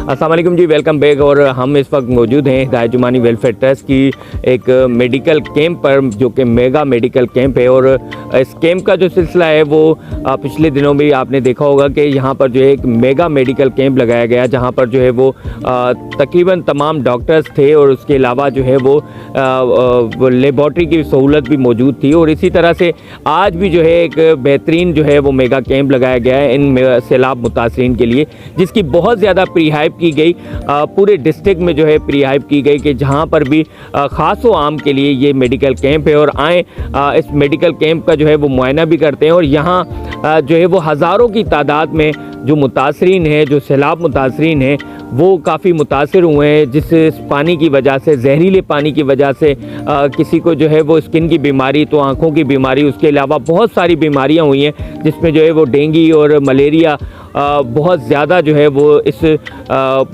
अस्सलाम वालेकुम जी, welcome back. और हम इस वक्त मौजूद हैं हिदायत जुमानी वेलफेयर ट्रस्ट की एक मेडिकल कैंप पर, जो कि मेगा मेडिकल कैंप है। और इस कैंप का जो सिलसिला है वो पिछले दिनों में आपने देखा होगा कि यहाँ पर जो है एक मेगा मेडिकल कैंप लगाया गया, जहाँ पर जो है वो तकरीबन तमाम डॉक्टर्स थे और उसके अलावा जो है वो लेबॉर्ट्री की सहूलत भी मौजूद थी। और इसी तरह से आज भी जो है एक बेहतरीन जो है वो मेगा कैंप लगाया गया है इन सैलाब मुतासरीन के लिए, जिसकी बहुत ज़्यादा प्री हाइप की गई। पूरे डिस्ट्रिक्ट में जो है प्री हाइप की गई कि जहाँ पर भी ख़ास व आम के लिए ये मेडिकल कैंप है। और आए इस मेडिकल कैंप का जो है वो मुआयना भी करते हैं। और यहाँ जो है वो हज़ारों की तादाद में जो मुतासरीन हैं, जो सैलाब मुतासरीन हैं, वो काफ़ी मुतासर हुए हैं, जिस पानी की वजह से, जहरीले पानी की वजह से किसी को जो है वो स्किन की बीमारी, तो आँखों की बीमारी, उसके अलावा बहुत सारी बीमारियां हुई हैं, जिसमें जो है वो डेंगू और मलेरिया बहुत ज़्यादा जो है वो इस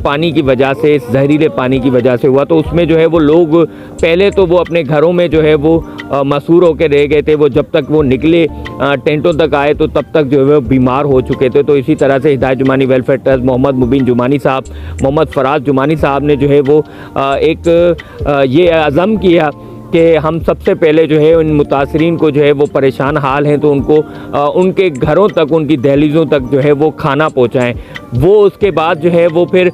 पानी की वजह से, इस जहरीले पानी की वजह से हुआ। तो उसमें जो है वो लोग पहले तो वो अपने घरों में जो है वो मसूर होकर रह गए थे। वो जब तक वो निकले टेंटों तक आए तो तब तक जो है वो बीमार हो चुके थे। तो इसी तरह से हिदायत जुमानी वेलफेयर ट्रस्ट मोहम्मद मुबीन जुमानी साहब, मोहम्मद फराज जुमानी साहब ने जो है वो एक ये अज़म किया कि हम सबसे पहले जो है उन मुतासरीन को जो है वो परेशान हाल हैं तो उनको उनके घरों तक, उनकी दहलीज़ों तक जो है वो खाना पहुंचाएं। वो उसके बाद जो है वो फिर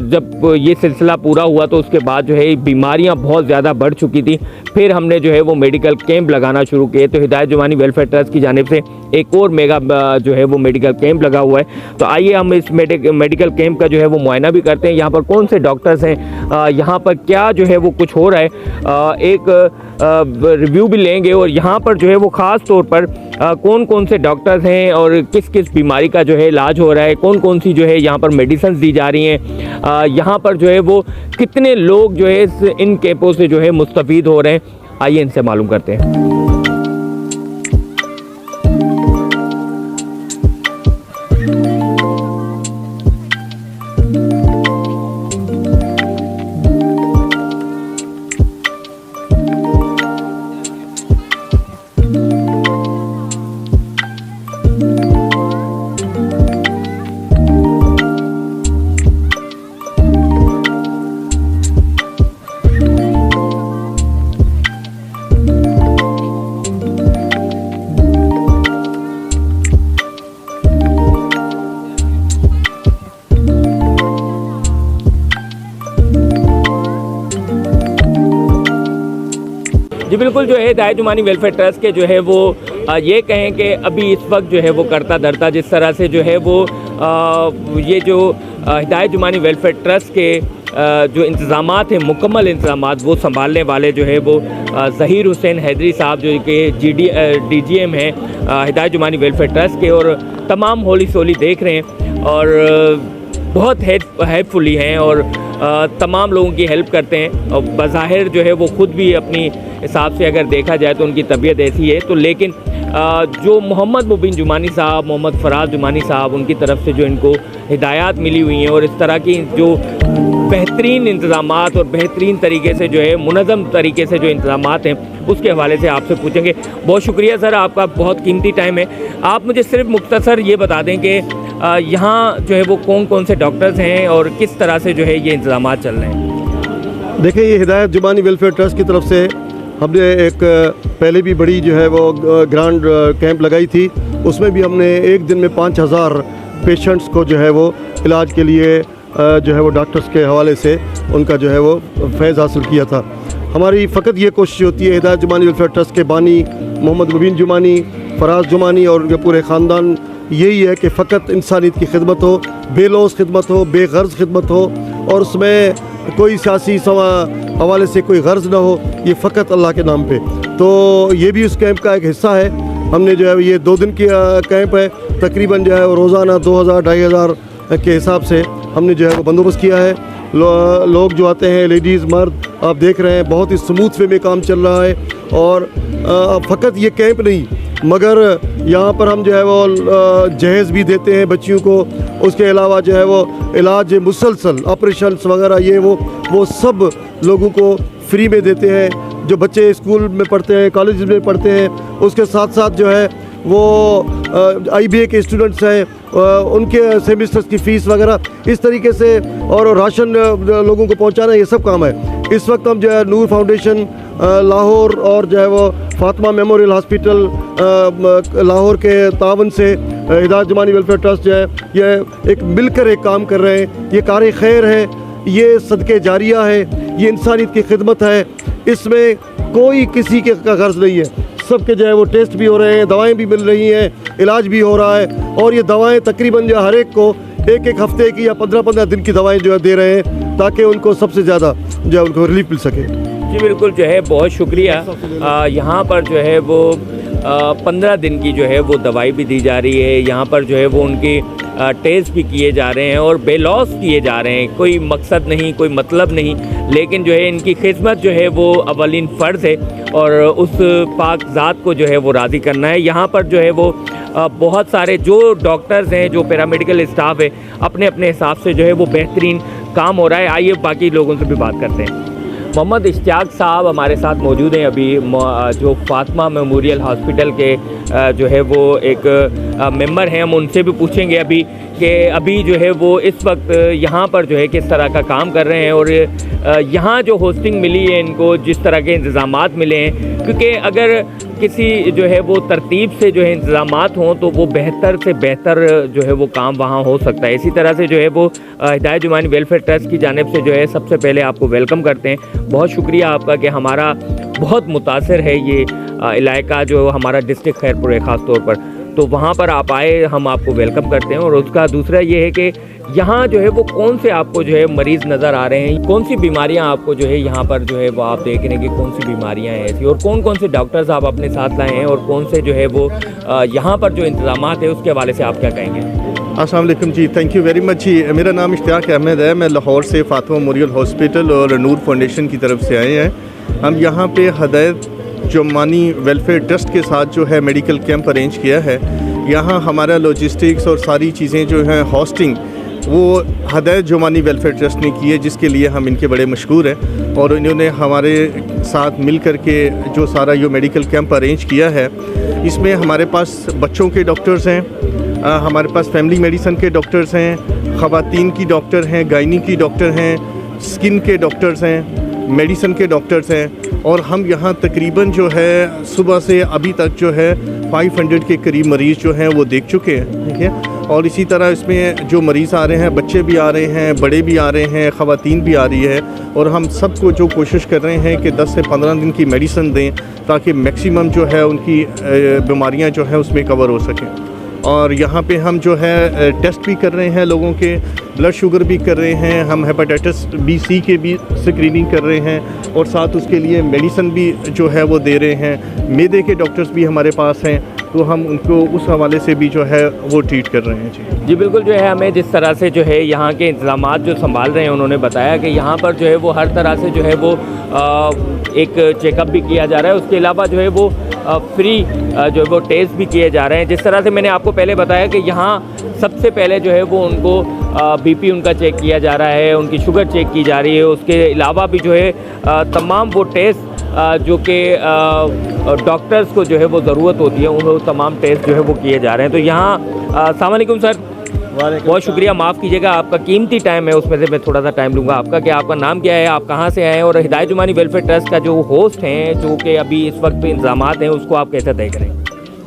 जब ये सिलसिला पूरा हुआ तो उसके बाद जो है बीमारियां बहुत ज़्यादा बढ़ चुकी थी। फिर हमने जो है वो मेडिकल कैंप लगाना शुरू किए। तो हिदायत जुमानी वेलफेयर ट्रस्ट की जानिब से एक और मेगा जो है वो मेडिकल कैंप लगा हुआ है। तो आइए हम इस मेडिकल कैंप का जो है वो मुआयना भी करते हैं। यहाँ पर कौन से डॉक्टर्स हैं, यहाँ पर क्या जो है वो कुछ हो रहा है, एक रिव्यू भी लेंगे। और यहाँ पर जो है वो ख़ास तौर पर कौन कौन से डॉक्टर्स हैं और किस किस बीमारी का जो है इलाज हो रहा है, कौन कौन सी जो है यहाँ पर मेडिसिन दी जा रही हैं, यहाँ पर जो है वो कितने लोग जो है इन कैंपों से जो है मुस्तफ़ीद हो रहे हैं, आइए इनसे मालूम करते हैं। जी बिल्कुल, जो है हिदायत जुमानी वेलफेयर ट्रस्ट के जो है वो ये कहें कि अभी इस वक्त जो है वो करता धरता जिस तरह से जो है वो ये जो हिदायत जुमानी वेलफेयर ट्रस्ट के जो इंतज़ामात हैं, मुकम्मल इंतज़ामात वो संभालने वाले जो है वो ज़हीर हुसैन हैदरी साहब, जो कि DGM हैं हिदायत जुमानी वेलफेयर ट्रस्ट के, और तमाम होली सोली देख रहे हैं और बहुत हेल्पफुली हैं और तमाम लोगों की हेल्प करते हैं। और बज़ाहिर जो है वो ख़ुद भी अपनी हिसाब से अगर देखा जाए तो उनकी तबीयत ऐसी है। तो लेकिन जो मोहम्मद मुबीन जुमानी साहब, मोहम्मद फराज जुमानी साहब, उनकी तरफ से जो इनको हिदायत मिली हुई हैं और इस तरह की जो बेहतरीन इंतज़ामात और बेहतरीन तरीके से जो है मुनज़्ज़म तरीके से जो इंतज़ामात हैं, उसके हवाले से आपसे पूछेंगे। बहुत शुक्रिया सर, आपका बहुत कीमती टाइम है। आप मुझे सिर्फ मुख्तसर ये बता दें कि यहाँ जो है वो कौन कौन से डॉक्टर्स हैं और किस तरह से जो है ये इंतज़ामात चल रहे हैं। देखिए, ये हिदायत जुमानी वेलफेयर ट्रस्ट की तरफ से हमने एक पहले भी बड़ी जो है वो ग्रांड कैंप लगाई थी। उसमें भी हमने एक दिन में 5000 पेशेंट्स को जो है वो इलाज के लिए जो है वो डॉक्टर्स के हवाले से उनका जो है वो फैज़ हासिल किया था। हमारी फ़कत ये कोशिश होती है, हिदायत जुमानी वेलफेयर ट्रस्ट के बानी मोहम्मद मुबीन जुमानी, फराज जुमानी और उनके पूरे ख़ानदान, यही है कि फ़कत इंसानियत की खिदमत हो, बेलौस खिदमत हो, बेगर्ज़ खिदमत हो, और उसमें कोई सियासी हवाले से कोई गर्ज ना हो, ये फ़कत अल्लाह के नाम पे। तो ये भी उस कैंप का एक हिस्सा है। हमने जो है ये 2 दिन की कैंप है, तकरीबन जो है वो रोज़ाना 2000-2500 के हिसाब से हमने जो है वो बंदोबस्त किया है। लोग जो आते हैं, लेडीज़ मर्द, आप देख रहे हैं बहुत ही स्मूथ वे में काम चल रहा है। और फ़कत ये कैंप नहीं, मगर यहाँ पर हम जो है वो जहेज़ भी देते हैं बच्चियों को। उसके अलावा जो है वो इलाज मुसलसल ऑपरेशन वगैरह ये वो सब लोगों को फ्री में देते हैं। जो बच्चे स्कूल में पढ़ते हैं, कॉलेज में पढ़ते हैं, उसके साथ साथ जो है वो IBA के स्टूडेंट्स हैं, उनके सेमिस्टर्स की फ़ीस वगैरह इस तरीके से, और राशन लोगों को पहुंचाना, ये सब काम है। इस वक्त हम जो है नूर फाउंडेशन लाहौर और जो है वो फातिमा मेमोरियल हॉस्पिटल लाहौर के तावन से हिदायत जमानी वेलफेयर ट्रस्ट जो है ये एक मिलकर एक काम कर रहे हैं। ये कार खैर है, ये सदक़े जारिया है, ये इंसानियत की खिदमत है। इसमें कोई किसी के का गर्ज नहीं है, सबके जो है वो टेस्ट भी हो रहे हैं, दवाएं भी मिल रही हैं, इलाज भी हो रहा है, और ये दवाएं तकरीबन जो हर एक को एक हफ्ते की या 15-15 दिन की दवाएं जो है दे रहे हैं, ताकि उनको सबसे ज़्यादा जो है उनको रिलीफ मिल सके। जी बिल्कुल, जो है बहुत शुक्रिया। यहाँ पर जो है वो 15 दिन की जो है वो दवाई भी दी जा रही है। यहाँ पर जो है वो उनकी टेस्ट भी किए जा रहे हैं और बेलॉस किए जा रहे हैं। कोई मकसद नहीं, कोई मतलब नहीं, लेकिन जो है इनकी खिदमत जो है वो अवलिन फ़र्ज़ है और उस पाक ज़ात को जो है वो राज़ी करना है। यहाँ पर जो है वो बहुत सारे जो डॉक्टर्स हैं, जो पैरामेडिकल स्टाफ है, अपने अपने हिसाब से जो है वो बेहतरीन काम हो रहा है। आइए बाकी लोगों से भी बात करते हैं। मोहम्मद इश्तियाक साहब हमारे साथ मौजूद हैं अभी, जो फातिमा मेमोरियल हॉस्पिटल के जो है वो एक मेंबर हैं। हम उनसे भी पूछेंगे अभी कि अभी जो है वो इस वक्त यहाँ पर जो है किस तरह का काम कर रहे हैं और यहाँ जो होस्टिंग मिली है इनको, जिस तरह के इंतज़ामात मिले हैं, क्योंकि अगर किसी जो है वो तरतीब से जो है इंतज़ामात हों तो वो बेहतर से बेहतर जो है वो काम वहाँ हो सकता है। इसी तरह से जो है वो हिदायत जुमानी वेलफेयर ट्रस्ट की जानिब से जो है सबसे पहले आपको वेलकम करते हैं। बहुत शुक्रिया आपका कि हमारा बहुत मुतासिर है ये इलाका, जो हमारा डिस्ट्रिक्ट खैरपुर है ख़ास तौर पर, तो वहाँ पर आप आए, हम आपको वेलकम करते हैं। और उसका दूसरा ये है कि यहाँ जो है वो कौन से आपको जो है मरीज़ नज़र आ रहे हैं, कौन सी बीमारियाँ आपको जो है यहाँ पर जो है वो आप देख रहे हैं कि कौन सी बीमारियाँ हैं ऐसी, और कौन कौन से डॉक्टर्स आप अपने साथ लाए हैं, और कौन से जो है वो यहाँ पर जो इंतज़ामात है उसके हवाले से आप क्या कहेंगे? अस्सलाम वालेकुम जी, थैंक यू वेरी मच जी। मेरा नाम इश्तियाक अहमद है, मैं लाहौर से फातिमा मेमोरियल हॉस्पिटल और नूर फाउंडेशन की तरफ से आए हैं। हम यहाँ पे हिदायत जुमानी वेलफेयर ट्रस्ट के साथ जो है मेडिकल कैंप अरेंज किया है। यहाँ हमारा लॉजिस्टिक्स और सारी चीज़ें जो हैं, होस्टिंग, वो हिदायत जुमानी वेलफेयर ट्रस्ट ने की है, जिसके लिए हम इनके बड़े मशहूर हैं। और इन्होंने हमारे साथ मिल कर के जो सारा ये मेडिकल कैंप अरेंज किया है, इसमें हमारे पास बच्चों के डॉक्टर्स हैं, हमारे पास फैमिली मेडिसन के डॉक्टर्स हैं, ख़वातीन की डॉक्टर हैं, गायनी की डॉक्टर हैं, स्किन के डॉक्टर्स हैं, मेडिसन के डॉक्टर्स हैं। और हम यहाँ तकरीबन जो है सुबह से अभी तक जो है 500 के करीब मरीज़ जो हैं वो देख चुके हैं, ठीक है। और इसी तरह इसमें जो मरीज़ आ रहे हैं, बच्चे भी आ रहे हैं, बड़े भी आ रहे हैं, ख़वातीन भी आ रही है। और हम सबको जो कोशिश कर रहे हैं कि 10 से 15 दिन की मेडिसन दें, ताकि मैक्सिमम जो है उनकी बीमारियाँ जो है उसमें कवर हो सकें। और यहाँ पे हम जो है टेस्ट भी कर रहे हैं, लोगों के ब्लड शुगर भी कर रहे हैं, हम हेपेटाइटिस B-C के भी स्क्रीनिंग कर रहे हैं, और साथ उसके लिए मेडिसन भी जो है वो दे रहे हैं। मैदे के डॉक्टर्स भी हमारे पास हैं, तो हम उनको उस हवाले से भी जो है वो ट्रीट कर रहे हैं। जी बिल्कुल, जो है हमें जिस तरह से जो है यहाँ के इंतज़ामात जो संभाल रहे हैं, उन्होंने बताया कि यहाँ पर जो है वो हर तरह से जो है वो एक चेकअप भी किया जा रहा है। उसके अलावा जो है वो फ्री जो है वो टेस्ट भी किए जा रहे हैं। जिस तरह से मैंने आपको पहले बताया कि यहाँ सबसे पहले जो है वो उनको BP उनका चेक किया जा रहा है, उनकी शुगर चेक की जा रही है। उसके अलावा भी जो है तमाम वो टेस्ट जो कि डॉक्टर्स को जो है वो ज़रूरत होती है, उन तमाम टेस्ट जो है वो किए जा रहे हैं। तो यहाँ अस्सलाम वालेकुम सर, बहुत शुक्रिया, माफ़ कीजिएगा, आपका कीमती टाइम है, उसमें से मैं थोड़ा सा टाइम लूँगा आपका। कि आपका नाम क्या है, आप कहाँ से आए हैं, और हिदायत जुमानी वेलफेयर ट्रस्ट का जो होस्ट हैं, जो कि अभी इस वक्त इंतज़ामात हैं, उसको आप कैसे तय करें?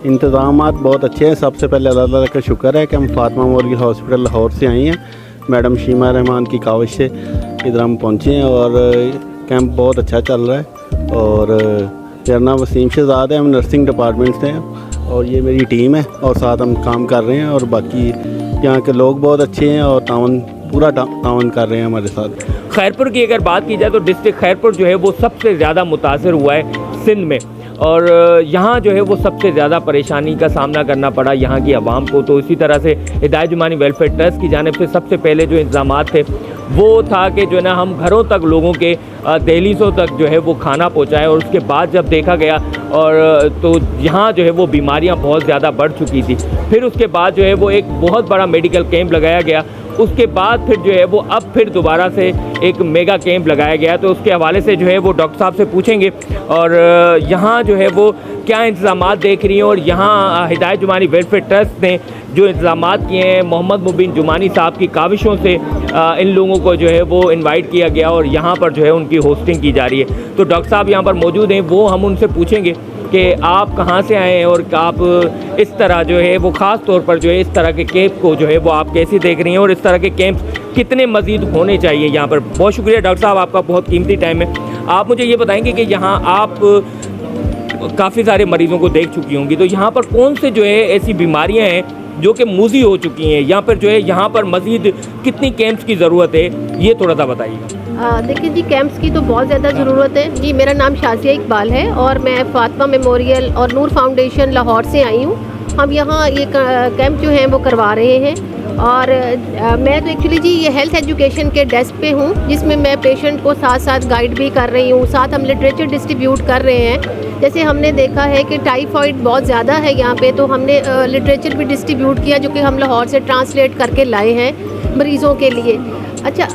इंतज़ामात बहुत अच्छे हैं। सबसे पहले अल्लाह ताला का शुक्र है कि हम फातिमा मेमोरियल हॉस्पिटल लाहौर से आए हैं। मैडम शीमा रहमान की काविश से इधर हम पहुँचे हैं और कैंप बहुत अच्छा चल रहा है। और मेरा नाम वसीम शहजाद है, हम नर्सिंग डिपार्टमेंट से हैं और ये मेरी टीम है और साथ हम काम कर रहे हैं। और बाकी यहाँ के लोग बहुत अच्छे हैं और पूरा तावन कर रहे हैं हमारे साथ। खैरपुर की अगर बात की जाए तो डिस्ट्रिक्ट खैरपुर जो है वो सबसे ज़्यादा मुतासर हुआ है सिंध में, और यहाँ जो है वो सबसे ज़्यादा परेशानी का सामना करना पड़ा यहाँ की आवाम को। तो इसी तरह से हिदायत जुमानी वेलफेयर ट्रस्ट की जानिब से सबसे पहले जो इंतज़ामात थे वो था कि जो है ना हम घरों तक लोगों के दहलीज़ों तक जो है वो खाना पहुँचाएँ। और उसके बाद जब देखा गया और तो यहाँ जो है वो बीमारियाँ बहुत ज़्यादा बढ़ चुकी थी, फिर उसके बाद जो है वो एक बहुत बड़ा मेडिकल कैंप लगाया गया। उसके बाद फिर जो है वो अब फिर दोबारा से एक मेगा कैंप लगाया गया, तो उसके हवाले से जो है वो डॉक्टर साहब से पूछेंगे और यहाँ जो है वो क्या इंतज़ामात देख रही हैं और यहाँ हिदायत जुमानी वेलफेयर ट्रस्ट ने जो इंतज़ामात किए हैं मोहम्मद मुबीन जुमानी साहब की काविशों से इन लोगों को जो है वो इनवाइट किया गया और यहाँ पर जो है उनकी होस्टिंग की जा रही है। तो डॉक्टर साहब यहाँ पर मौजूद हैं, वो हम उनसे पूछेंगे कि आप कहाँ से आए हैं और आप इस तरह जो है वो ख़ास तौर पर जो है इस तरह के कैंप को जो है वो आप कैसे देख रही हैं और इस तरह के कैंप कितने मज़ीद होने चाहिए यहाँ पर। बहुत शुक्रिया डॉक्टर साहब, आपका बहुत कीमती टाइम है। आप मुझे ये बताएंगे कि यहाँ आप काफ़ी सारे मरीज़ों को देख चुकी होंगी, तो यहाँ पर कौन से जो है ऐसी बीमारियाँ हैं जो कि मूजी हो चुकी हैं, यहाँ पर जो है यहाँ पर मज़ीद कितनी कैंप्स की ज़रूरत है, ये थोड़ा सा बताइएगा। देखिए जी, कैंप्स की तो बहुत ज़्यादा ज़रूरत है जी। मेरा नाम शाज़िया इकबाल है और मैं फातिमा मेमोरियल और नूर फाउंडेशन लाहौर से आई हूँ। हम यहाँ ये कैंप जो हैं वो करवा रहे हैं और मैं तो एक्चुअली जी ये हेल्थ एजुकेशन के डेस्क पे हूँ, जिसमें मैं पेशेंट को साथ साथ गाइड भी कर रही हूँ, साथ हम लिटरेचर डिस्ट्रीब्यूट कर रहे हैं। जैसे हमने देखा है कि टाइफाइड बहुत ज़्यादा है यहाँ पे, तो हमने लिटरेचर भी डिस्ट्रीब्यूट किया जो कि हम लाहौर से ट्रांसलेट करके लाए हैं मरीज़ों के लिए। अच्छा,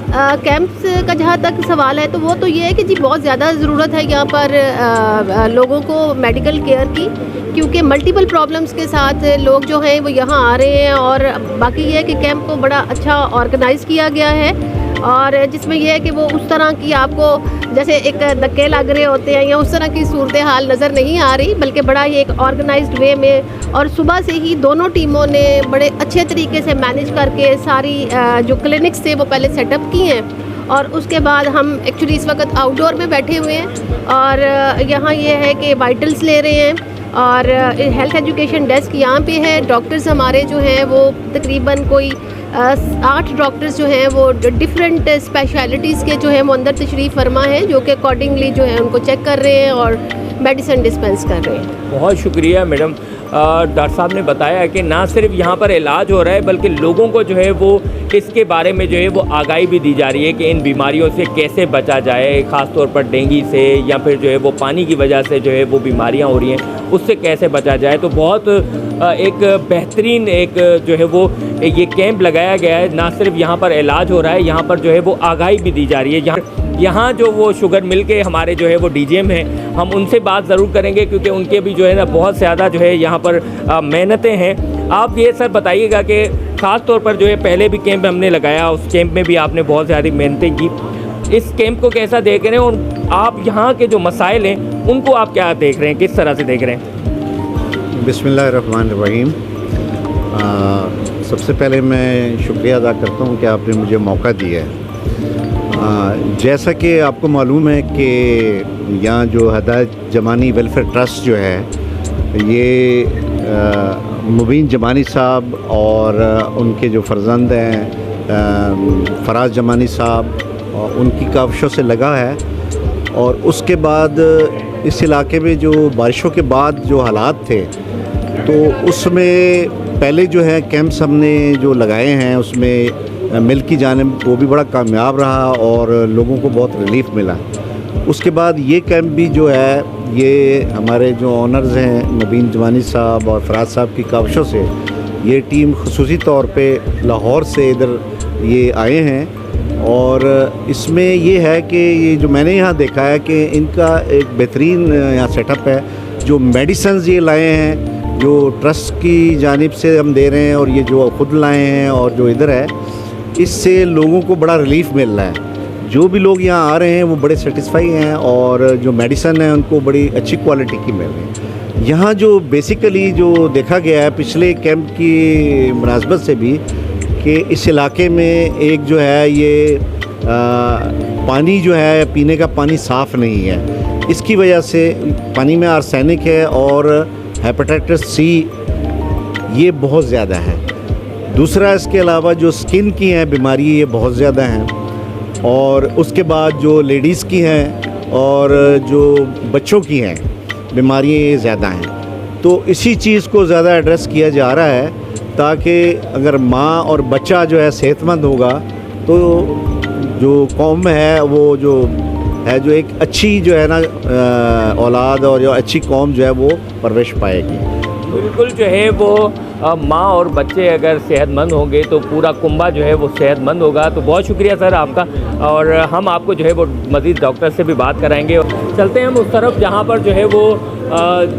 कैंप्स का जहाँ तक सवाल है तो वो तो ये है कि जी बहुत ज़्यादा ज़रूरत है यहाँ पर लोगों को मेडिकल केयर की, क्योंकि मल्टीपल प्रॉब्लम्स के साथ लोग जो हैं वो यहाँ आ रहे हैं। और बाकी ये है कि कैंप को बड़ा अच्छा ऑर्गेनाइज़ किया गया है और जिसमें यह है कि वो उस तरह की आपको जैसे एक धक्के लग रहे होते हैं या उस तरह की सूरत हाल नज़र नहीं आ रही, बल्कि बड़ा ही एक ऑर्गेनाइज्ड वे में और सुबह से ही दोनों टीमों ने बड़े अच्छे तरीके से मैनेज करके सारी जो क्लिनिक्स थे वो पहले सेटअप की हैं और उसके बाद हम एक्चुअली इस वक्त आउटडोर में बैठे हुए हैं और यहाँ ये है कि वाइटल्स ले रहे हैं और हेल्थ एजुकेशन डेस्क यहाँ पे है। डॉक्टर्स हमारे जो हैं वो तकरीबन कोई 8 डॉक्टर्स जो हैं वो डिफरेंट स्पेशलिटीज़ के जो हैं वो अंदर तशरीफ़ फरमा है, जो कि अकॉर्डिंगली जो है उनको चेक कर रहे हैं और मेडिसिन डिस्पेंस कर रहे हैं। बहुत शुक्रिया मैडम। डॉक्टर साहब ने बताया कि ना सिर्फ यहाँ पर इलाज हो रहा है बल्कि लोगों को जो है वो इसके बारे में जो है वो आगाही भी दी जा रही है कि इन बीमारियों से कैसे बचा जाए, ख़ास तौर पर डेंगू से या फिर जो है वो पानी की वजह से जो है वो बीमारियाँ हो रही हैं उससे कैसे बचा जाए। तो बहुत एक बेहतरीन एक जो है वो ये कैंप लगाया गया है। ना सिर्फ यहाँ पर इलाज हो रहा है, यहाँ पर जो है वो आगाही भी दी जा रही है। यहाँ जो वो शुगर मिल के हमारे जो है वो डीजीएम हैं, हम उनसे बात ज़रूर करेंगे क्योंकि उनके भी जो है ना बहुत ज़्यादा जो है यहाँ पर मेहनतें हैं। आप ये सर बताइएगा कि ख़ास तौर पर जो है पहले भी कैंप हमने लगाया, उस कैंप में भी आपने बहुत ज़्यादा मेहनतें की, इस कैंप को कैसा देख रहे हैं और आप यहाँ के जो मसाइल हैं उनको आप क्या देख रहे हैं, किस तरह से देख रहे हैं? बिस्मिल्लाहिर्रहमानिर्रहीम। सबसे पहले मैं शुक्रिया अदा करता हूँ कि आपने मुझे मौका दिया है। जैसा कि आपको मालूम है कि यहाँ जो हिदायत जमानी वेलफेयर ट्रस्ट जो है ये मुबीन जमानी साहब और उनके जो फर्जंद हैं फराज जमानी साहब और उनकी काविशों से लगा है। और उसके बाद इस इलाके में जो बारिशों के बाद जो हालात थे तो उसमें पहले जो है कैंप्स हमने जो लगाए हैं उसमें मिल की जानिब वो भी बड़ा कामयाब रहा और लोगों को बहुत रिलीफ मिला। उसके बाद ये कैंप भी जो है ये हमारे जो ऑनर्स हैं मुबीन जमानी साहब और फराज साहब की काविशों से ये टीम खुसूसी तौर पे लाहौर से इधर ये आए हैं। और इसमें ये है कि ये जो मैंने यहाँ देखा है कि इनका एक बेहतरीन यहाँ सेटअप है। जो मेडिसिन्स ये लाए हैं जो ट्रस्ट की जानिब से हम दे रहे हैं और ये जो खुद लाए हैं और जो इधर है इससे लोगों को बड़ा रिलीफ मिल रहा है। जो भी लोग यहाँ आ रहे हैं वो बड़े सेटिस्फाई हैं और जो मेडिसन है उनको बड़ी अच्छी क्वालिटी की मिल रही है। यहाँ जो बेसिकली जो देखा गया है पिछले कैंप की मुनासबत से भी कि इस इलाके में एक जो है ये पानी जो है पीने का पानी साफ़ नहीं है। इसकी वजह से पानी में आर्सेनिक है और हेपेटाइटिस सी ये बहुत ज़्यादा है। दूसरा इसके अलावा जो स्किन की हैं बीमारी ये बहुत ज़्यादा हैं और उसके बाद जो लेडीज़ की हैं और जो बच्चों की हैं बीमारियाँ ये ज़्यादा हैं। तो इसी चीज़ को ज़्यादा एड्रेस किया जा रहा है ताकि अगर माँ और बच्चा जो है सेहतमंद होगा तो जो कौम है वो जो है जो एक अच्छी जो है ना औलाद और जो अच्छी कौम जो है वो परवरिश पाएगी। बिल्कुल जो है वो माँ और बच्चे अगर सेहतमंद होंगे तो पूरा कुंबा जो है वो सेहतमंद होगा। तो बहुत शुक्रिया सर आपका, और हम आपको जो है वो मज़ीद डॉक्टर से भी बात कराएंगे। चलते हैं हम उस तरफ जहाँ पर जो है वो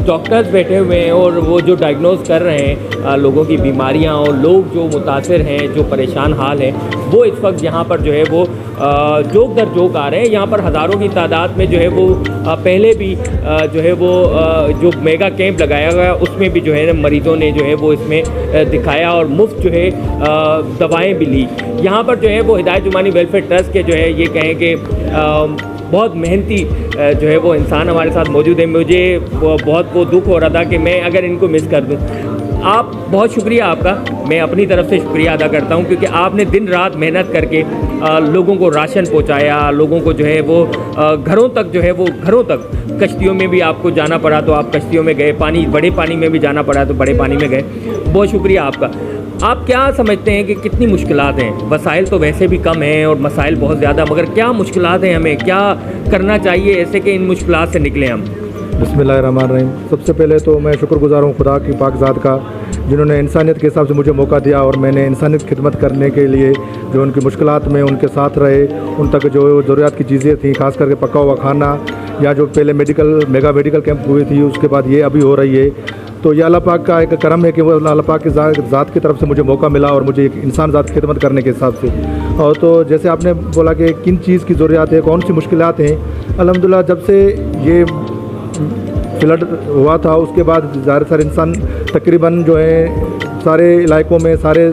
डॉक्टर्स बैठे हुए हैं और वो जो डायग्नोज कर रहे हैं लोगों की बीमारियां, और लोग जो मुतासिर हैं, जो परेशान हाल हैं, वो इस वक्त यहाँ पर जो है वो जोक दर जोक आ रहे हैं। यहाँ पर हज़ारों की तादाद में जो है वो पहले भी जो है वो जो मेगा कैंप लगाया गया उसमें भी जो है मरीज़ों ने जो है वो इसमें दिखाया और मुफ्त जो है दवाएँ भी ली। यहाँ पर जो है वो हिदायत जुमानी वेलफेयर ट्रस्ट के जो है ये कहें कि बहुत मेहनती जो है वो इंसान हमारे साथ मौजूद है। मुझे बहुत वो दुख हो रहा था कि मैं अगर इनको मिस कर दूं। आप बहुत शुक्रिया आपका, मैं अपनी तरफ से शुक्रिया अदा करता हूं, क्योंकि आपने दिन रात मेहनत करके लोगों को राशन पहुंचाया, लोगों को जो है वो घरों तक जो है वो घरों तक, कश्तियों में भी आपको जाना पड़ा तो आप कश्तियों में गए, पानी बड़े पानी में भी जाना पड़ा तो बड़े पानी में गए। बहुत शुक्रिया आपका। आप क्या समझते हैं कि कितनी मुश्किलात हैं? वसाइल तो वैसे भी कम हैं और मसाइल बहुत ज़्यादा, मगर क्या मुश्किलात हैं? हमें क्या करना चाहिए ऐसे कि इन मुश्किलात से निकलें हम? बिस्मिल्लाहिर्रहमानिर्रहीम। सबसे पहले तो मैं शुक्रगुजार हूँ खुदा की पाकज़ात का, जिन्होंने इंसानियत के हिसाब से मुझे मौका दिया और मैंने इंसानियत की खिदमत करने के लिए जो उनकी मुश्किलात में उनके साथ रहे, उन तक जो ज़रूरियात की चीज़ें थी, खास करके पका हुआ खाना, या जो पहले मेगा मेडिकल कैंप हुई थी, उसके बाद ये अभी हो रही है। तो ये अल्लाह पाक का एक करम है कि वो अल्लाह पाक की ज़ात की तरफ से मुझे मौका मिला और मुझे एक इंसान ज़ात की खिदमत करने के हिसाब से। और तो जैसे आपने बोला कि किन चीज़ की ज़रूरियात है, कौन सी मुश्किलात हैं, अल्हम्दुलिल्लाह जब से ये फ्लड हुआ था उसके बाद ज़्यादातर इंसान तकरीबन जो है सारे इलाकों में, सारे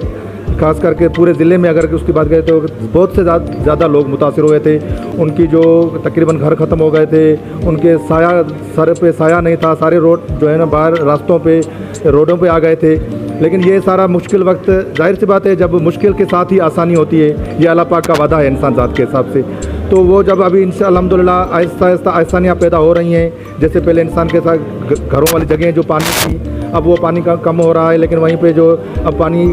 खास करके पूरे ज़िले में अगर उसकी बात करें तो बहुत से ज़्यादा लोग मुतासिर हुए थे। उनकी जो तकरीबन घर ख़त्म हो गए थे, उनके साया सर पे साया नहीं था, सारे रोड जो है ना बाहर रास्तों पे रोडों पे आ गए थे। लेकिन ये सारा मुश्किल वक्त, जाहिर सी बात है जब मुश्किल के साथ ही आसानी होती है, ये अल्लाह पाक का वादा है इंसान ज़ात के हिसाब से। तो वो जब अभी इंशाअल्लाह अल्हम्दुलिल्लाह आहिस्ता आहिस्ता आसानियाँ पैदा हो रही हैं, जैसे पहले इंसान के साथ घरों वाली जगहें जो पानी थी, अब वो पानी का कम हो रहा है, लेकिन वहीं पे जो अब पानी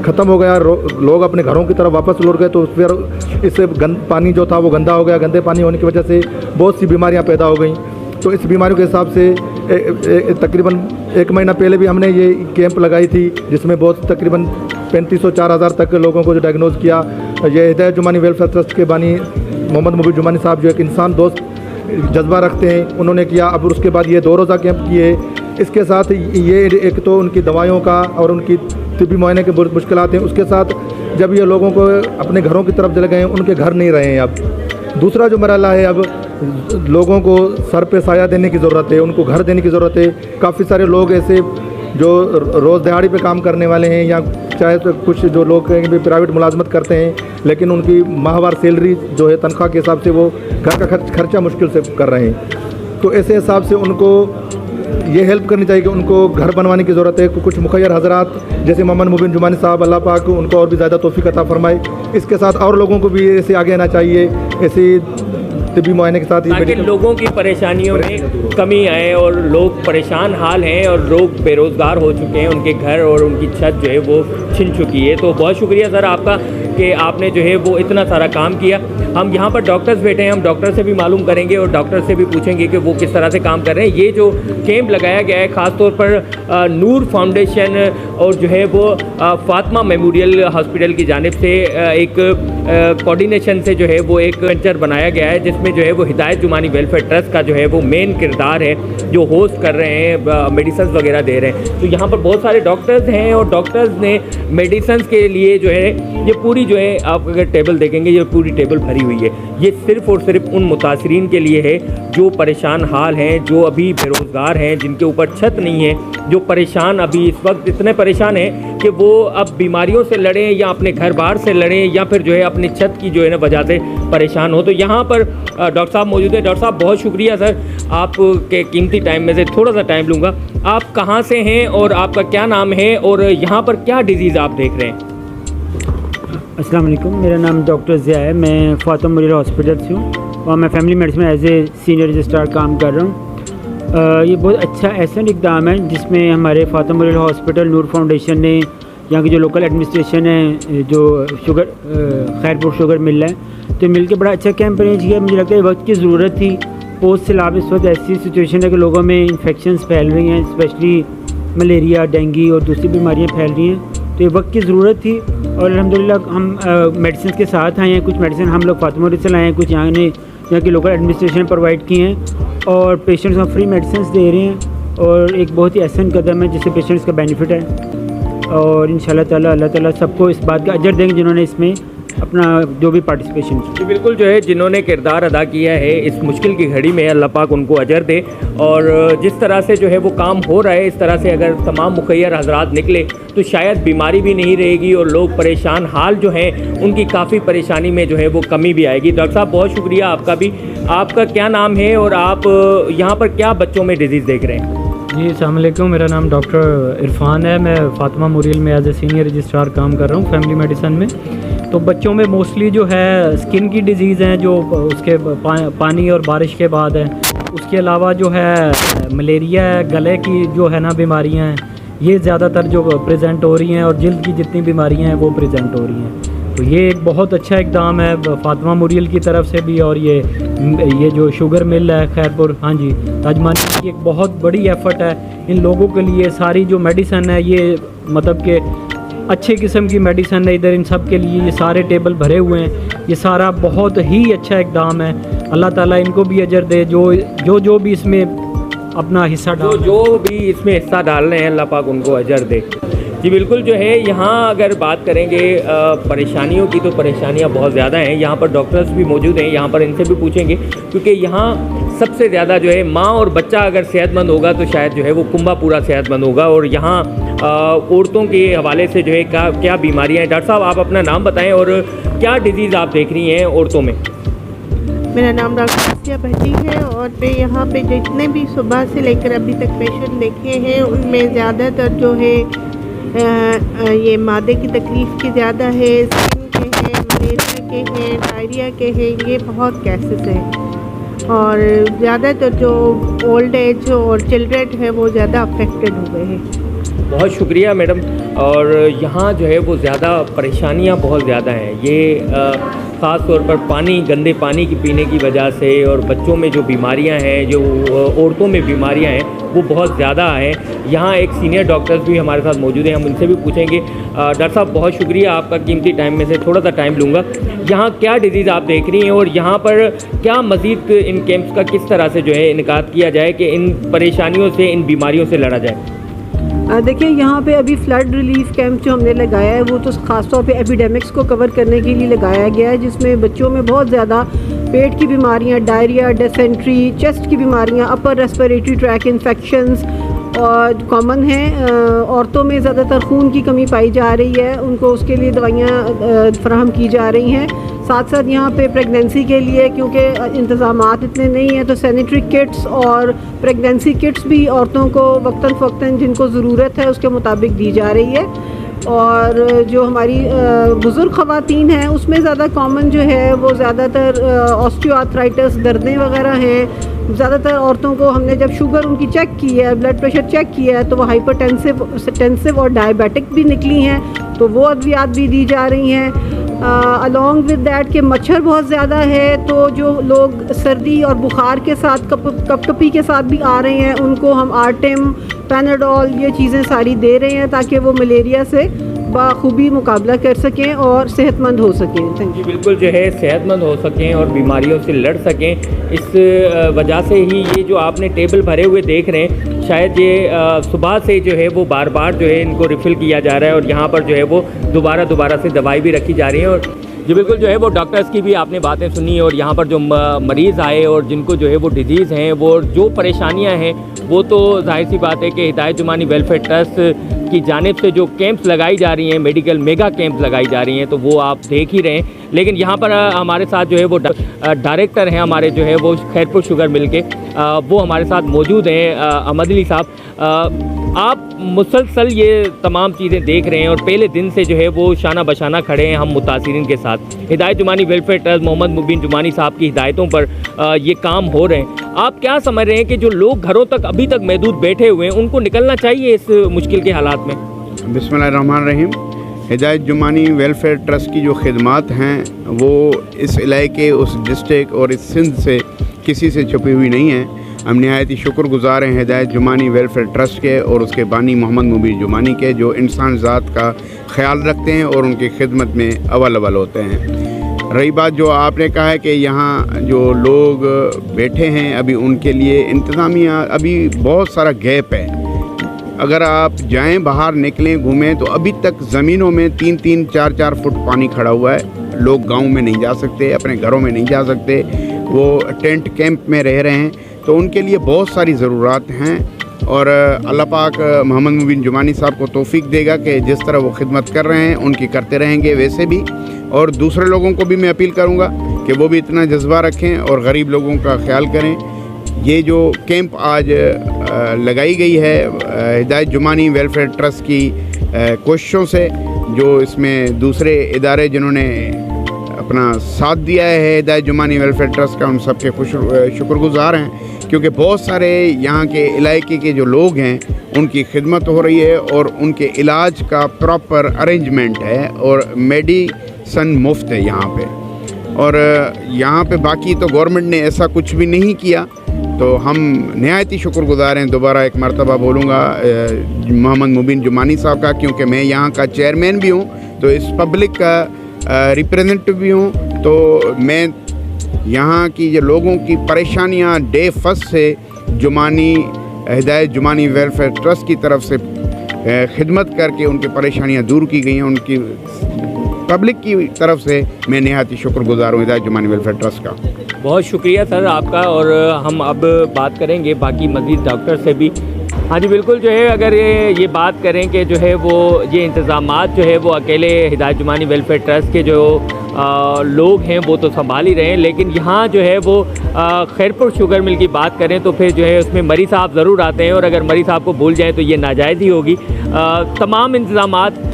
ख़त्म हो गया, लोग अपने घरों की तरफ वापस लौट गए, तो फिर इससे पानी जो था वो गंदा हो गया। गंदे पानी होने की वजह से बहुत सी बीमारियां पैदा हो गई। तो इस बीमारियों के हिसाब से तकरीबन 1 महीना पहले भी हमने ये कैंप लगाई थी, जिसमें बहुत तकरीबन 3500-4000 तक लोगों को जो डायग्नोज किया। ये हिदायत जुमानी वेलफेयर ट्रस्ट के बानी मोहम्मद मुबीन जुमानी साहब जो एक इंसान दोस्त जज्बा रखते हैं, उन्होंने किया। अब उसके बाद ये 2 रोज़ा कैंप किए। इसके साथ ये एक तो उनकी दवाइयों का और उनकी तिब्बी मुआयने के बहुत मुश्किलात हैं, उसके साथ जब ये लोगों को अपने घरों की तरफ चले गए, उनके घर नहीं रहे हैं। अब दूसरा जो मरहला है, अब लोगों को सर पे साया देने की ज़रूरत है, उनको घर देने की ज़रूरत है। काफ़ी सारे लोग ऐसे जो रोज़ दिहाड़ी पे काम करने वाले हैं, या चाहे तो कुछ जो लोग कहीं भी प्राइवेट मुलाजमत करते हैं, लेकिन उनकी माहवार सैलरी जो है तनख्वाह के हिसाब से वो घर का खर्चा मुश्किल से कर रहे हैं। तो ऐसे हिसाब से उनको ये हेल्प करनी चाहिए कि उनको घर बनवाने की ज़रूरत है। कुछ मुखैर हज़रात जैसे मोहम्मद मुबीन जुमानी साहब, अल्लाह पाक उनको और भी ज़्यादा तौफीक अता फरमाए। इसके साथ और लोगों को भी ऐसे आगे आना चाहिए, ऐसे तिब्बी मुआयने के साथ ही, ताकि लोगों की परेशानियों में कमी आए और लोग परेशान हाल हैं और लोग बेरोज़गार हो चुके हैं, उनके घर और उनकी छत जो है वो छिन चुकी है। तो बहुत शुक्रिया सर आपका कि आपने जो है वो इतना सारा काम किया। हम यहाँ पर डॉक्टर्स बैठे हैं, हम डॉक्टर से भी मालूम करेंगे और डॉक्टर से भी पूछेंगे कि वो किस तरह से काम कर रहे हैं। ये जो कैंप लगाया गया है ख़ास तौर पर नूर फाउंडेशन और जो है वो फातिमा मेमोरियल हॉस्पिटल की जानिब से एक कोऑर्डिनेशन से जो है वो एक वेंचर बनाया गया है, जिसमें जो है वो हिदायत जुमानी वेलफेयर ट्रस्ट का जो है वो मेन किरदार है, जो होस्ट कर रहे हैं, मेडिसिन वगैरह दे रहे हैं। तो यहाँ पर बहुत सारे डॉक्टर्स हैं और डॉक्टर्स ने मेडिसिन के लिए जो है ये पूरी जो है, आप अगर टेबल देखेंगे ये पूरी टेबल भरी हुई है। ये सिर्फ़ और सिर्फ उन मुतासरीन के लिए है जो परेशान हाल हैं, जो अभी बेरोज़गार हैं, जिनके ऊपर छत नहीं है, जो परेशान अभी इस वक्त इतने परेशान हैं कि वो अब बीमारियों से लड़ें या अपने घर बाहर से लड़ें या फिर जो है अपनी छत की जो है ना वजह से परेशान हो। तो यहाँ पर डॉक्टर साहब मौजूद है। डॉक्टर साहब बहुत शुक्रिया सर, आपके कीमती टाइम में से थोड़ा सा टाइम लूँगा। आप कहाँ से हैं और आपका क्या नाम है और यहाँ पर क्या डिज़ीज़ आप देख रहे हैं? अस्सलाम वालेकुम, मेरा नाम डॉक्टर ज़िया है। मैं फातिमा मेमोरियल हॉस्पिटल से हूँ और मैं फैमिली मेडिसिन में एज ए सीनियर रजिस्ट्रार काम कर रहा हूँ। ये बहुत अच्छा ऐसा इक़दाम है जिसमें हमारे फातिमा मेमोरियल हॉस्पिटल, नूर फाउंडेशन ने, यहाँ की जो लोकल एडमिनिस्ट्रेशन है, जो शुगर खैरपुर शुगर मिल है, तो मिल के बड़ा अच्छा कैंप अरेंज किया। मुझे लगता है वक्त की ज़रूरत थी। पोस्ट सैलाब इस वक्त ऐसी सिचुएशन है कि लोगों में इन्फेक्शंस फैल रही हैं, स्पेशली मलेरिया, डेंगू और दूसरी बीमारियां फैल रही हैं। तो ये वक्त की ज़रूरत थी और अल्हम्दुलिल्लाह हम मेडिसिन के साथ आए हैं। कुछ मेडिसिन हम लोग फातिमा से लाए हैं, कुछ यहाँ की लोकल एडमिनिस्ट्रेशन प्रोवाइड की हैं और पेशेंट्स को फ्री मेडिसिन दे रहे हैं और एक बहुत ही अहसन कदम है जिससे पेशेंट्स का बेनिफिट है। और इंशाल्लाह ताला अल्लाह ताला सबको इस बात का अजर देंगे जिन्होंने इसमें अपना जो भी पार्टिसिपेशन की। जी बिल्कुल, जो है जिन्होंने किरदार अदा किया है इस मुश्किल की घड़ी में, अल्लाह पाक उनको अजर दे। और जिस तरह से जो है वो काम हो रहा है, इस तरह से अगर तमाम मुखैर हजरात निकले तो शायद बीमारी भी नहीं रहेगी और लोग परेशान हाल जो हैं उनकी काफ़ी परेशानी में जो है वो कमी भी आएगी। डॉक्टर साहब बहुत शुक्रिया आपका भी। आपका क्या नाम है और आप यहाँ पर क्या बच्चों में डिजीज़ देख रहे हैं? जी अस्सलाम वालेकुम, मेरा नाम डॉक्टर इरफान है। मैं फातिमा मेमोरियल में एज ए सीनियर रजिस्ट्रार काम कर रहा हूँ फैमिली मेडिसिन में। तो बच्चों में मोस्टली जो है स्किन की डिजीज़ हैं जो उसके पानी और बारिश के बाद है। उसके अलावा जो है मलेरिया है, गले की जो है ना बीमारियाँ हैं, ये ज़्यादातर जो प्रेजेंट हो रही हैं और जल्द की जितनी बीमारियाँ हैं वो प्रेजेंट हो रही हैं। तो ये एक बहुत अच्छा इकदाम है फातिमा मेमोरियल की तरफ से भी। और ये जो शुगर मिल है खैरपुर, हाँ जी, ताजमानी की एक बहुत बड़ी एफ़र्ट है इन लोगों के लिए। सारी जो मेडिसन है ये मतलब कि अच्छे किस्म की मेडिसन है इधर इन सब के लिए। ये सारे टेबल भरे हुए हैं, ये सारा बहुत ही अच्छा इकदाम है। अल्लाह ताला इनको भी अजर दे जो भी इसमें अपना हिस्सा जो भी इसमें हिस्सा डाल रहे हैं, अल्लाह पाक उनको अजर दे। जी बिल्कुल, जो है यहाँ अगर बात करेंगे परेशानियों की तो परेशानियाँ बहुत ज़्यादा हैं। यहाँ पर डॉक्टर्स भी मौजूद हैं, यहाँ पर इनसे भी पूछेंगे क्योंकि यहाँ सबसे ज़्यादा जो है माँ और बच्चा अगर सेहतमंद होगा तो शायद जो है वो कुंबा पूरा सेहतमंद होगा। और यहाँ औरतों के हवाले से जो है क्या बीमारियाँ हैं। डॉक्टर साहब आप अपना नाम बताएँ और क्या डिजीज़ आप देख रही हैं औरतों में? मेरा नाम डॉक्टर आसिया भट्टी है और मैं यहाँ पे जितने भी सुबह से लेकर अभी तक पेशेंट देखे हैं उनमें ज़्यादातर जो है ये मादे की तकलीफ़ की ज़्यादा है, स्किन के हैं, मलेरिया के हैं, डायरिया के हैं, ये बहुत केसेस हैं। और ज़्यादातर जो ओल्ड एज और चिल्ड्रन है वो ज़्यादा अफेक्टेड हो गए हैं। बहुत शुक्रिया मैडम। और यहाँ जो है वो ज़्यादा परेशानियाँ बहुत ज़्यादा हैं। ये ख़ास तौर पर गंदे पानी की पीने की वजह से और बच्चों में जो बीमारियां हैं, जो औरतों में बीमारियां हैं वो बहुत ज़्यादा हैं। यहाँ एक सीनियर डॉक्टर्स भी हमारे साथ मौजूद हैं, हम उनसे भी पूछेंगे। डॉक्टर साहब बहुत शुक्रिया, आपका कीमती टाइम में से थोड़ा सा टाइम लूँगा। यहाँ क्या डिजीज़ आप देख रही हैं और यहाँ पर क्या मज़ीद इन कैंप्स का किस तरह से जो है इनकाद किया जाए कि इन परेशानियों से, इन बीमारियों से लड़ा जाए? देखिए यहाँ पे अभी फ्लड रिलीफ कैंप जो हमने लगाया है वो तो ख़ास तौर पे एपिडेमिक्स को कवर करने के लिए लगाया गया है, जिसमें बच्चों में बहुत ज़्यादा पेट की बीमारियाँ, डायरिया, डिसेंट्री, चेस्ट की बीमारियाँ, अपर रेस्पिरेटरी ट्रैक इन्फेक्शंस और कॉमन हैं। औरतों में ज़्यादातर खून की कमी पाई जा रही है, उनको उसके लिए दवाइयाँ फराहम की जा रही हैं। साथ साथ यहाँ पे प्रेगनेंसी के लिए क्योंकि इंतज़ामात इतने नहीं हैं तो सैनिटरी किट्स और प्रेगनेंसी किट्स भी औरतों को वक्तन फ़वक्तन जिनको ज़रूरत है उसके मुताबिक दी जा रही है। और जो हमारी बुज़ुर्ग ख़वातीन हैं उसमें ज़्यादा कॉमन जो है वो ज़्यादातर ऑस्टियोआर्थराइटिस, दर्दें वगैरह हैं। ज़्यादातर औरतों को हमने जब शुगर उनकी चेक की है, ब्लड प्रेशर चेक किया है तो वो हाइपरटेंसिव और डायबिटिक भी निकली हैं, तो वो अद्वियात भी दी जा रही हैं। अलॉन्ग विद दैट के मच्छर बहुत ज़्यादा है तो जो लोग सर्दी और बुखार के साथ कपकपी के साथ भी आ रहे हैं उनको हम आर्टेम, पैनाडोल ये चीज़ें सारी दे रहे हैं ताकि वो मलेरिया से बाखूबी मुकाबला कर सकें और सेहतमंद हो सकें। Thank you. बिल्कुल, जो है सेहतमंद हो सकें और बीमारियों से लड़ सकें। इस वजह से ही ये जो आपने टेबल भरे हुए देख रहे हैं, शायद ये सुबह से जो है वो बार बार जो है इनको रिफ़िल किया जा रहा है और यहाँ पर जो है वो दोबारा से दवाई भी रखी जा रही है। और जी बिल्कुल, जो है वो डॉक्टर्स की भी आपने बातें सुनी और यहाँ पर जो मरीज़ आए और जिनको जो है वो डिजीज़ हैं, वो जो परेशानियाँ हैं वो तो जाहिर सी बात है कि हिदायत जुमानी वेलफेयर ट्रस्ट की जानिब से जो कैंप्स लगाई जा रही हैं, मेडिकल मेगा कैंप लगाई जा रही हैं, तो वो आप देख ही रहे हैं। लेकिन यहाँ पर हमारे साथ जो है वो डायरेक्टर हैं हमारे जो है वो खैरपुर शुगर मिल के, वो हमारे साथ मौजूद हैं, अहमद अली साहब। आप मुसलसल ये तमाम चीज़ें देख रहे हैं और पहले दिन से जो है वो शाना बशाना खड़े हैं हम मुतासिरीन के साथ। हिदायत जुमानी वेलफेयर ट्रस्ट मोहम्मद मुबीन जुमानी साहब की हिदायतों पर ये काम हो रहे हैं। आप क्या समझ रहे हैं कि जो लोग घरों तक अभी तक महदूद बैठे हुए हैं उनको निकलना चाहिए इस मुश्किल के हालात में? बिस्मिल्लाहिर्रहमानिर्रहीम। हिदायत जुमानी वेलफेयर ट्रस्ट की जो खिदमात हैं वो इस इलाके, उस डिस्ट्रिक्ट और इस सिंध से किसी से छुपी हुई नहीं है। हम नहायत ही शुक्रगुज़ार हैं हिदायत जुमानी वेलफेयर ट्रस्ट के और उसके बानी मोहम्मद मुबीन जुमानी के, जो इंसान ज़ात का ख्याल रखते हैं और उनकी खिदमत में अव्वल होते हैं। रही बात जो आपने कहा है कि यहाँ जो लोग बैठे हैं अभी उनके लिए इंतज़ामिया अभी बहुत सारा गैप है। अगर आप जाएं बाहर निकलें घूमें तो अभी तक ज़मीनों में 3-3, 4-4 फुट पानी खड़ा हुआ है। लोग गांव में नहीं जा सकते, अपने घरों में नहीं जा सकते, वो टेंट कैंप में रह रहे हैं। तो उनके लिए बहुत सारी ज़रूरत हैं और अल्लाह पाक मोहम्मद मुबीन जुमानी साहब को तौफीक देगा कि जिस तरह वो खिदमत कर रहे हैं उनकी करते रहेंगे वैसे भी। और दूसरे लोगों को भी मैं अपील करूँगा कि वो भी इतना जज्बा रखें और गरीब लोगों का ख्याल करें। ये जो कैंप आज लगाई गई है हिदायत जुमानी वेलफेयर ट्रस्ट की कोशिशों से, जो इसमें दूसरे इदारे जिन्होंने अपना साथ दिया है हिदायत जुमानी वेलफेयर ट्रस्ट का, उन सब के शुक्रगुज़ार हैं, क्योंकि बहुत सारे यहाँ के इलाके के जो लोग हैं उनकी खिदमत हो रही है और उनके इलाज का प्रॉपर अरेंजमेंट है और मेडिसन मुफ्त है यहाँ पे। और यहाँ पे बाकी तो गवर्नमेंट ने ऐसा कुछ भी नहीं किया, तो हम नहायत ही शुक्रगुज़ार हैं। दोबारा एक मरतबा बोलूँगा मोहम्मद मुबीन जुमानी साहब का, क्योंकि मैं यहाँ का चेयरमैन भी हूँ तो इस पब्लिक का रिप्रेजेंटेटिव भी हूँ। तो मैं यहाँ की जो लोगों की परेशानियाँ डे फर्स्ट से जुमानी हिदायत जुमानी वेलफेयर ट्रस्ट की तरफ से खिदमत करके उनकी परेशानियाँ दूर की गई हैं, उनकी पब्लिक की तरफ से मैं नहायत ही शुक्रगुज़ार हूँ हिदायत जुमानी वेलफेयर ट्रस्ट का। बहुत शुक्रिया सर आपका। और हम अब बात करेंगे बाकी मज़ीद डॉक्टर से भी। हाँ जी बिल्कुल, जो है अगर ये बात करें कि जो है वो ये इंतज़ामात जो है वो अकेले हिदायत जुमानी वेलफेयर ट्रस्ट के जो लोग हैं वो तो संभाल ही रहे हैं, लेकिन यहाँ जो है वो खैरपुर शुगर मिल की बात करें तो फिर जो है उसमें मरी साहब ज़रूर आते हैं, और अगर मरी साहब को भूल जाएँ तो ये नाजायज़ ही होगी। तमाम इंतज़ामात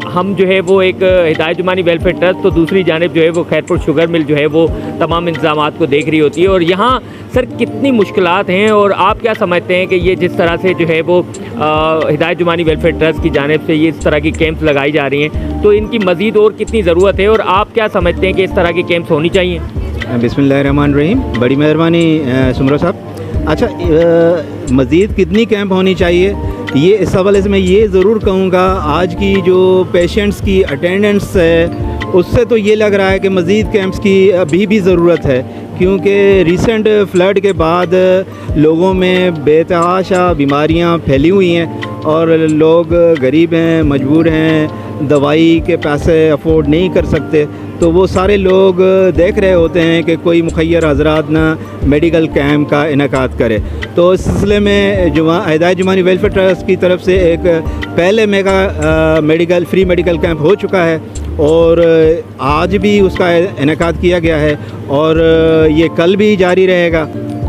हम जो है वो एक हिदायत जुमानी वेलफेयर ट्रस्ट तो दूसरी जानिब जो है वो खैरपुर शुगर मिल जो है वो तमाम इंतज़ामात को देख रही होती है। और यहाँ सर कितनी मुश्किलात हैं और आप क्या समझते हैं कि ये जिस तरह से जो है वो हिदायत जुमानी वेलफेयर ट्रस्ट की जानिब से ये इस तरह की कैंप्स लगाई जा रही हैं, तो इनकी मज़ीद और कितनी ज़रूरत है और आप क्या समझते हैं कि इस तरह की कैंप्स होनी चाहिए? बिस्मिल्लाहिर्रहमानिर्रहीम, बड़ी मेहरबानी सुमरा साहब। अच्छा, मज़ीद कितनी कैंप होनी चाहिए, ये इस हवाले से मैं ये ज़रूर कहूँगा, आज की जो पेशेंट्स की अटेंडेंस है उससे तो ये लग रहा है कि मज़ीद कैंप्स की अभी भी ज़रूरत है, क्योंकि रिसेंट फ्लड के बाद लोगों में बेतहाशा बीमारियाँ फैली हुई हैं और लोग गरीब हैं, मजबूर हैं, दवाई के पैसे अफोर्ड नहीं कर सकते, तो वो सारे लोग देख रहे होते हैं कि कोई मुखय्यर हजरात ना मेडिकल कैंप का इनेकाद करे। तो इस सिलसिले में हिदायत जुमानी वेलफेयर ट्रस्ट की तरफ से एक पहले मेगा फ्री मेडिकल कैंप हो चुका है और आज भी उसका इनेकाद किया गया है और ये कल भी जारी रहेगा।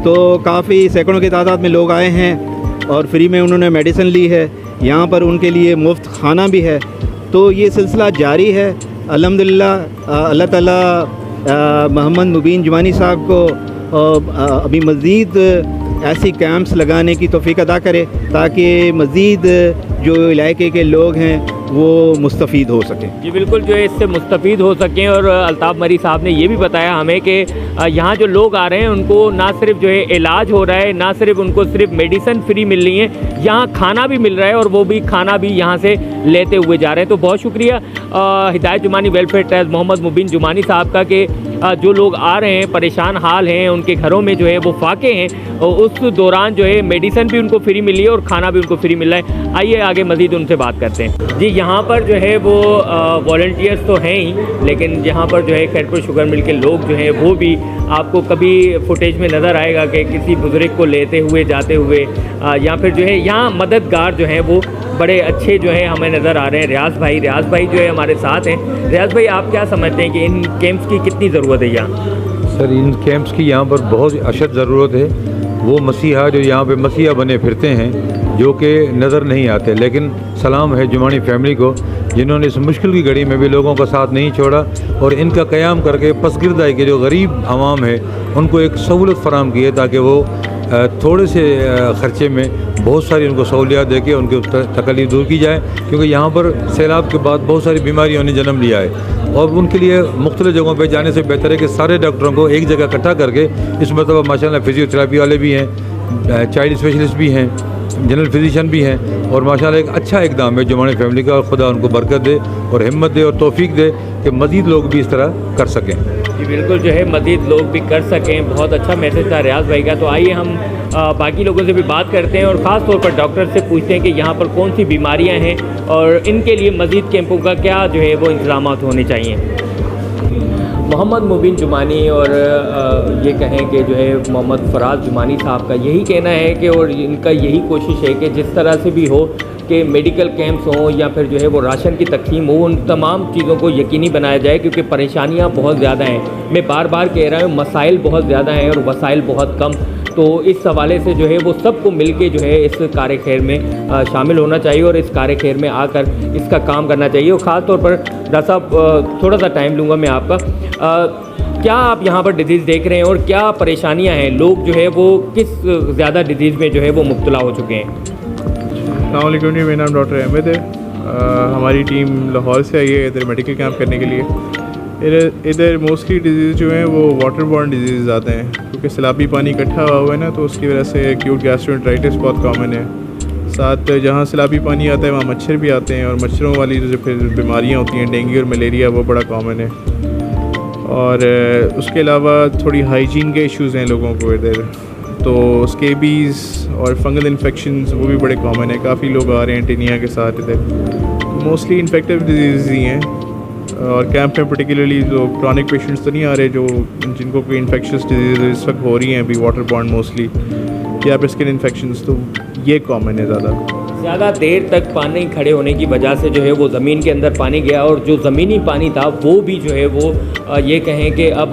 तो काफ़ी सैकड़ों की तादाद में लोग आए हैं और फ्री में उन्होंने मेडिसिन ली है, यहाँ पर उनके लिए मुफ्त खाना भी है। तो ये सिलसिला जारी है अल्हम्दुलिल्लाह। अल्लाह ताला मोहम्मद मुबीन जुमानी साहब को अभी मज़ीद ऐसी कैंप्स लगाने की तौफीक अदा करे ताकि मज़ीद जो इलाके के लोग हैं वो मुस्तफ़ीद हो सकें। जी बिल्कुल, जो है इससे मुस्तफ़ीद हो सकें। और अल्ताफ़ मरी साहब ने ये भी बताया हमें कि यहाँ जो लोग आ रहे हैं उनको ना सिर्फ जो है इलाज हो रहा है, ना सिर्फ उनको सिर्फ मेडिसिन फ्री मिल रही है, यहाँ खाना भी मिल रहा है और वो भी खाना भी यहाँ से लेते हुए जा रहे हैं। तो बहुत शुक्रिया हिदायत जुमानी वेलफेयर ट्रस्ट मोहम्मद मुबीन जुमानी साहब का कि जो लोग आ रहे हैं परेशान हाल हैं, उनके घरों में जो है वो फाके हैं और उस दौरान जो है मेडिसिन भी उनको फ्री मिली है और खाना भी उनको फ्री मिल रहा है। आइए आगे मज़ीद उनसे बात करते हैं। जी, यहाँ पर जो है वो वॉलंटियर्स तो हैं ही, लेकिन यहाँ पर जो है खैरपुर शुगर मिल के लोग जो हैं वो भी आपको कभी फुटेज में नज़र आएगा कि किसी बुज़ुर्ग को लेते हुए जाते हुए या फिर जो है यहाँ मददगार जो हैं वो बड़े अच्छे जो है हमें नज़र आ रहे हैं। रियाज भाई जो है हमारे साथ हैं। रियाज भाई, आप क्या समझते हैं कि इन कैंप्स की कितनी ज़रूरत है यहाँ? सर, इन कैंप्स की यहाँ पर बहुत अशद ज़रूरत है। वो मसीहा जो यहाँ पे मसीहा बने फिरते हैं जो कि नज़र नहीं आते, लेकिन सलाम है जुमानी फैमिली को जिन्होंने इस मुश्किल की घड़ी में भी लोगों का साथ नहीं छोड़ा और इनका क़याम करके पसगिरदा के जो गरीब आवाम है उनको एक सहूलत फराम की है ताकि वो थोड़े से ख़र्चे में बहुत सारी उनको सहूलियात दे के उनकी तकलीफ दूर की जाए, क्योंकि यहाँ पर सैलाब के बाद बहुत सारी बीमारियों ने जन्म लिया है और उनके लिए मुख्तलिफ़ जगहों पे जाने से बेहतर है कि सारे डॉक्टरों को एक जगह इकट्ठा करके, इस मतलब माशाल्लाह फिजियोथेरेपी वाले भी हैं, चाइल्ड स्पेशलिस्ट भी हैं, जनरल फिजिशियन भी हैं, और माशाल्लाह एक अच्छा इकदाम है जुमानी फैमिली का, और खुदा उनको बरकत दे और हिम्मत दे और तौफीक दे कि मज़ीद लोग भी इस तरह कर सकें। जी बिल्कुल, जो है मज़ीद लोग भी कर सकें। बहुत अच्छा मैसेज था रियाज भाई का। तो आइए हम बाकी लोगों से भी बात करते हैं और ख़ास तौर पर डॉक्टर से पूछते हैं कि यहाँ पर कौन सी बीमारियाँ हैं और इनके लिए मज़ीद कैंपों का क्या जो है वो इंतज़ाम होने चाहिए। मोहम्मद मुबीन जुमानी और ये कहें कि जो है मोहम्मद फराज जुमानी साहब का यही कहना है कि, और इनका यही कोशिश है कि जिस तरह से भी हो कि मेडिकल कैंप्स हों या फिर जो है वो राशन की तक़सीम हो, उन तमाम चीज़ों को यकीनी बनाया जाए, क्योंकि परेशानियां बहुत ज़्यादा हैं। मैं बार बार कह रहा हूँ, मसाइल बहुत ज़्यादा हैं और वसाइल बहुत कम। तो इस हवाले से जो है वो सबको मिल के जो है इस कार्य खैर में शामिल होना चाहिए और इस कार्य खैर में आकर इसका काम करना चाहिए। और ख़ास तौर पर डॉक्टर साहब, थोड़ा सा टाइम लूँगा मैं आपका, क्या आप यहाँ पर डिजीज़ देख रहे हैं और क्या परेशानियाँ हैं? लोग जो है वो किस ज़्यादा डिजीज़ में जो है वो मुब्तला हो चुके हैं? अस्सलाम वालेकुम जी, मेरा नाम डॉक्टर अहमद है। हमारी टीम लाहौर से आई है इधर मेडिकल कैंप करने के लिए। इधर मोस्टली डिजीज़ जो हैं वो वाटर बॉर्न डिजीज़ आते हैं, क्योंकि सैलाबी पानी इकट्ठा हुआ है ना, तो उसकी वजह से एक्यूट गैस्ट्रोएंटेराइटिस बहुत कॉमन है। साथ जहाँ सैलाबी पानी आता है वहाँ मच्छर भी आते हैं, और मच्छरों वाली जो फिर बीमारियाँ होती हैं, डेंगू और मलेरिया, वो बड़ा कॉमन है। और उसके अलावा थोड़ी हाइजीन के इश्यूज़ हैं लोगों को इधर, तो स्केबीज़ और फंगल इन्फेक्शंस वो भी बड़े कॉमन है। काफ़ी लोग आ रहे हैं टिनिया के साथ इधर। मोस्टली इन्फेक्टिव डिजीज़ ही हैं, और कैंप में पर्टिकुलरली जो क्रॉनिक पेशेंट्स तो नहीं आ रहे जो जिनको कोई इन्फेक्शस डिजीज़ इस वक्त हो रही हैं अभी, वाटर बॉर्न मोस्टली, या फिर स्किन इन्फेक्शंस, तो ये कॉमन है ज़्यादा देर तक पानी खड़े होने की वजह से जो है वो ज़मीन के अंदर पानी गया, और जो ज़मीनी पानी था वो भी जो है वो ये कहें कि अब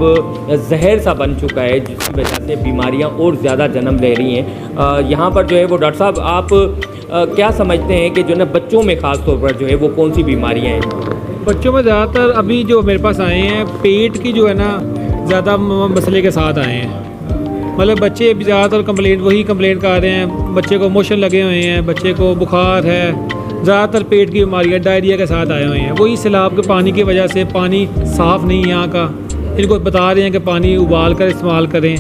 जहर सा बन चुका है, जिसकी वजह से बीमारियां और ज़्यादा जन्म ले रही हैं। यहाँ पर जो है वो डॉक्टर साहब, आप क्या समझते हैं कि जो ना बच्चों में ख़ास तौर पर जो है वो कौन सी बीमारियाँ हैं? बच्चों में ज़्यादातर अभी जो मेरे पास आए हैं, पेट की जो है ना ज़्यादा मसले के साथ आए हैं। मतलब बच्चे अभी ज़्यादातर वही कंप्लेंट कर रहे हैं, बच्चे को मोशन लगे हुए हैं, बच्चे को बुखार है, ज़्यादातर पेट की बीमारियाँ डायरिया के साथ आए हुए हैं। वही सैलाब के पानी की वजह से, पानी साफ़ नहीं यहाँ का, इनको बता रहे हैं कि पानी उबाल कर इस्तेमाल करें।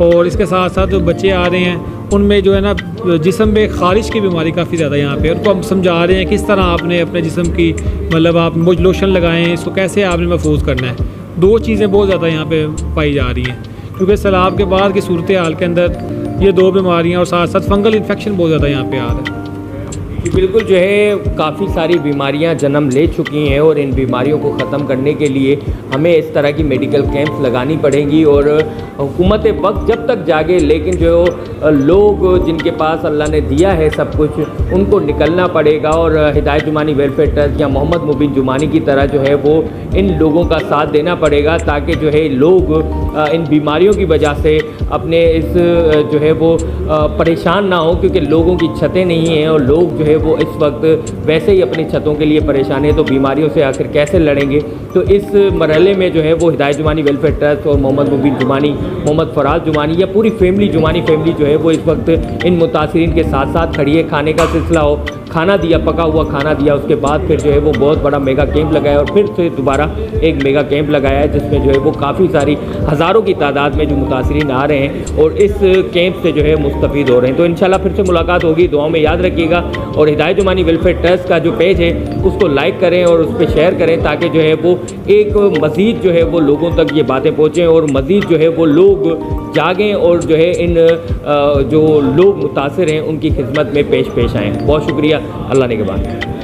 और इसके साथ साथ जो बच्चे आ रहे हैं उनमें जो है ना जिस्म में ख़ारिश की बीमारी काफ़ी ज़्यादा यहाँ पे, उनको हम समझा रहे हैं किस तरह आपने अपने जिस्म की, मतलब आप लोशन लगाएं, इसको कैसे आपने महफूज करना है। दो चीज़ें बहुत ज़्यादा यहाँ पे पाई जा रही हैं, क्योंकि सैलाब के बाद की सूरत हाल के अंदर ये दो बीमारियाँ और साथ साथ फंगल इन्फेक्शन बहुत ज़्यादा यहाँ पे आ रहा है। बिल्कुल, जो है काफ़ी सारी बीमारियां जन्म ले चुकी हैं, और इन बीमारियों को ख़त्म करने के लिए हमें इस तरह की मेडिकल कैंप्स लगानी पड़ेंगी। और हुकूमत वक्त जब तक जागे, लेकिन जो लोग जिनके पास अल्लाह ने दिया है सब कुछ, उनको निकलना पड़ेगा। और हिदायत जुमानी वेलफेयर ट्रस्ट या मोहम्मद मुबीन जुमानी की तरह जो है वो इन लोगों का साथ देना पड़ेगा, ताकि जो है लोग इन बीमारियों की वजह से अपने इस जो है वो परेशान ना हो, क्योंकि लोगों की छतें नहीं हैं और लोग जो है वो इस वक्त वैसे ही अपनी छतों के लिए परेशान है, तो बीमारियों से आखिर कैसे लड़ेंगे। तो इस मरहले में जो है वो हिदायत जुमानी वेलफेयर ट्रस्ट और मोहम्मद मुबीन जुमानी, मोहम्मद फराज जुमानी या पूरी फैमिली, जुमानी फैमिली जो है वो इस वक्त इन मुतासिरीन के साथ साथ खड़ी है। खाने का सिलसिला हो, खाना दिया, पका हुआ खाना दिया, उसके बाद फिर जो है वो बहुत बड़ा मेगा कैंप लगाया, और फिर से दोबारा एक मेगा कैंप लगाया है, जिसमें जो है वो काफ़ी सारी हज़ारों की तादाद में जो मुतासिरीन आ रहे हैं और इस कैंप से जो है मुस्तफ़ीद हो रहे हैं। तो इंशाल्लाह फिर से मुलाकात होगी, दुआओं में याद रखिएगा। और हिदायत जुमानी वेलफेयर ट्रस्ट का जो पेज है उसको लाइक करें और उस पर शेयर करें, ताकि जो है वो एक मज़ीद जो है वो लोगों तक ये बातें पहुँचें और मज़ीद जो है वो लोग जागें और जो है इन जो लोग मुतासिर हैं उनकी खिदमत में पेश आएँ। बहुत शुक्रिया, अल्लाह ने के बाद।